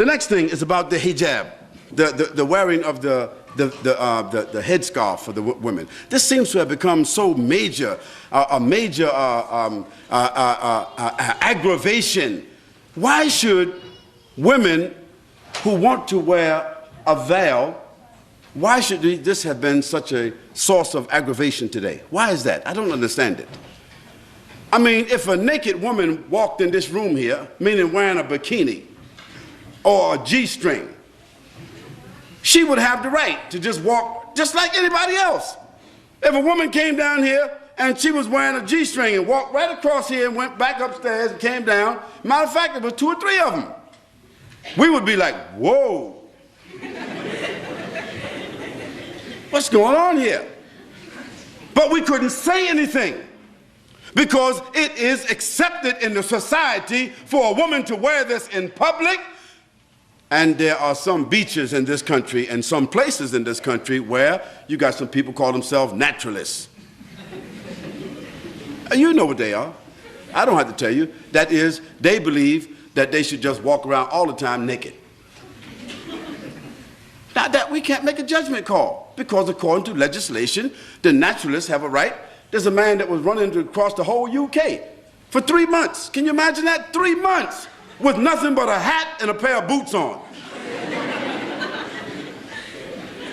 The next thing is about the hijab, the wearing of the headscarf for the women. This seems to have become so major, a major aggravation. Why should women who want to wear a veil, why should this have been such a source of aggravation today? Why is that? I don't understand it. I mean, if a naked woman walked in this room here, meaning wearing a bikini or a G-string, she would have the right to just walk just like anybody else. If a woman came down here and she was wearing a G-string and walked right across here and went back upstairs and came down, matter of fact, there was 2 or 3 of them, we would be like, whoa. What's going on here? But we couldn't say anything because it is accepted in the society for a woman to wear this in public. And there are some beaches in this country and some places in this country where you got some people call themselves naturalists. You know what they are. I don't have to tell you. That is, they believe that they should just walk around all the time naked. Now that we can't make a judgment call because according to legislation, the naturalists have a right. There's a man that was running across the whole UK for 3 months. Can you imagine that? 3 months with nothing but a hat and a pair of boots on.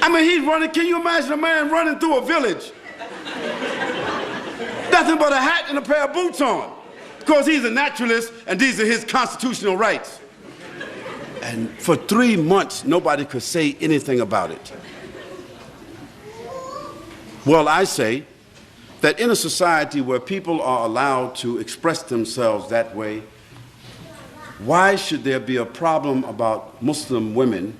I mean, he's running. Can you imagine a man running through a village? Nothing but a hat and a pair of boots on. Because he's a naturalist and these are his constitutional rights. And for 3 months, nobody could say anything about it. Well, I say that in a society where people are allowed to express themselves that way, why should there be a problem about Muslim women,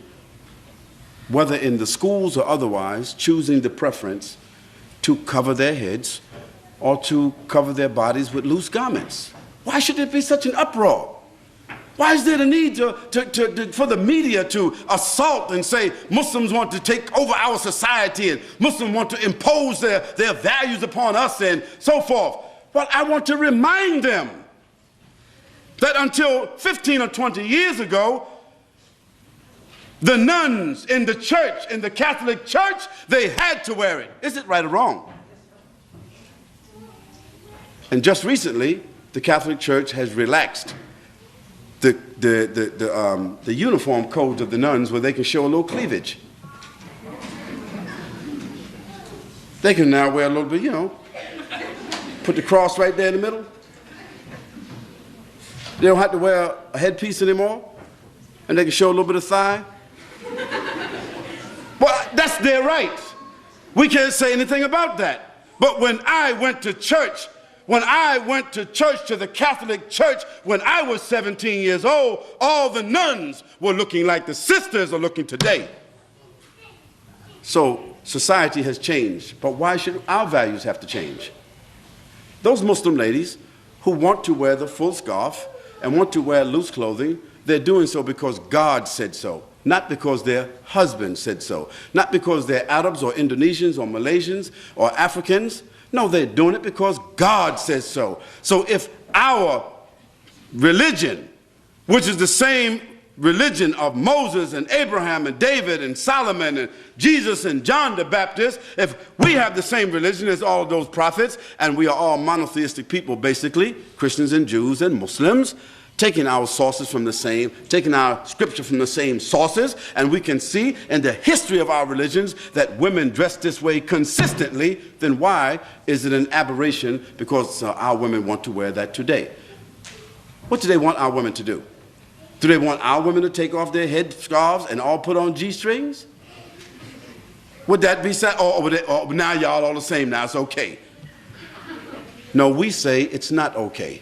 whether in the schools or otherwise, choosing the preference to cover their heads or to cover their bodies with loose garments? Why should there be such an uproar? Why is there the need for the media to assault and say Muslims want to take over our society and Muslims want to impose their values upon us and so forth? Well, I want to remind them that until 15 or 20 years ago, the nuns in the church, in the Catholic Church, they had to wear it. Is it right or wrong? And just recently, the Catholic Church has relaxed the uniform codes of the nuns where they can show a little cleavage. They can now wear a little bit, you know, put the cross right there in the middle. They don't have to wear a headpiece anymore, and they can show a little bit of thigh. Well, that's their right. We can't say anything about that. But when I went to church, to the Catholic Church, when I was 17 years old, all the nuns were looking like the sisters are looking today. So society has changed, but why should our values have to change? Those Muslim ladies who want to wear the full scarf and want to wear loose clothing, they're doing so because God said so, not because their husband said so, not because they're Arabs or Indonesians or Malaysians or Africans. No, they're doing it because God says so. So if our religion, which is the same religion of Moses and Abraham and David and Solomon and Jesus and John the Baptist, if we have the same religion as all of those prophets, and we are all monotheistic people basically, Christians and Jews and Muslims, taking our sources from the same, taking our scripture from the same sources, and we can see in the history of our religions that women dress this way consistently, then why is it an aberration because our women want to wear that today? What do they want our women to do? Do they want our women to take off their head scarves and all put on G-strings? Would that be sad? Or now y'all all the same, now it's okay. No, we say it's not okay.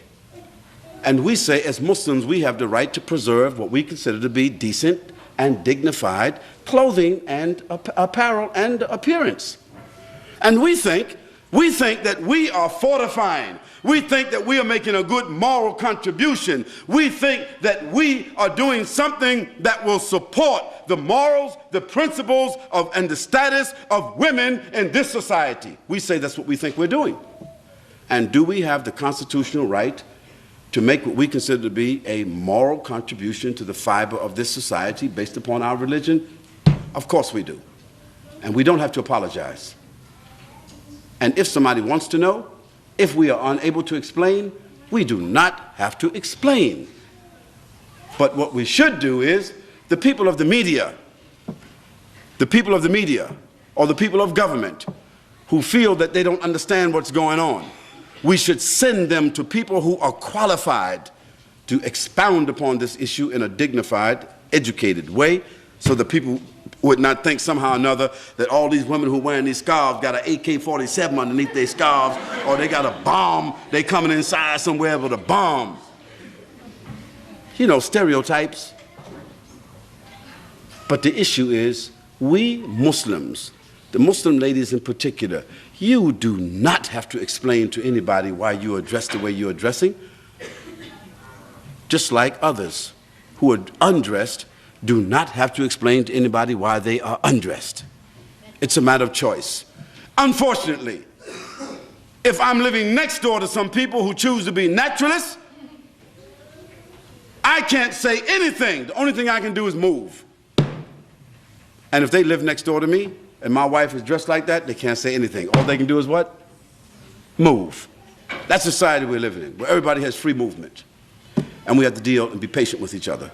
And we say, as Muslims, we have the right to preserve what we consider to be decent and dignified clothing and apparel and appearance. And we think that we are fortifying. We think that we are making a good moral contribution. We think that we are doing something that will support the morals, the principles and the status of women in this society. We say that's what we think we're doing. And do we have the constitutional right to make what we consider to be a moral contribution to the fiber of this society based upon our religion? Of course we do. And we don't have to apologize. And if somebody wants to know, if we are unable to explain, we do not have to explain. But what we should do is, the people of the media, or the people of government who feel that they don't understand what's going on, we should send them to people who are qualified to expound upon this issue in a dignified, educated way, so that people would not think somehow or another that all these women who are wearing these scarves got an AK-47 underneath their scarves, or they got a bomb, they coming inside somewhere with a bomb. You know, stereotypes. But the issue is, we Muslims, the Muslim ladies in particular, you do not have to explain to anybody why you are dressed the way you are dressing. Just like others who are undressed do not have to explain to anybody why they are undressed. It's a matter of choice. Unfortunately, if I'm living next door to some people who choose to be naturalists, I can't say anything. The only thing I can do is move. And if they live next door to me and my wife is dressed like that, they can't say anything. All they can do is what? Move. That's the society we're living in, where everybody has free movement. And we have to deal and be patient with each other.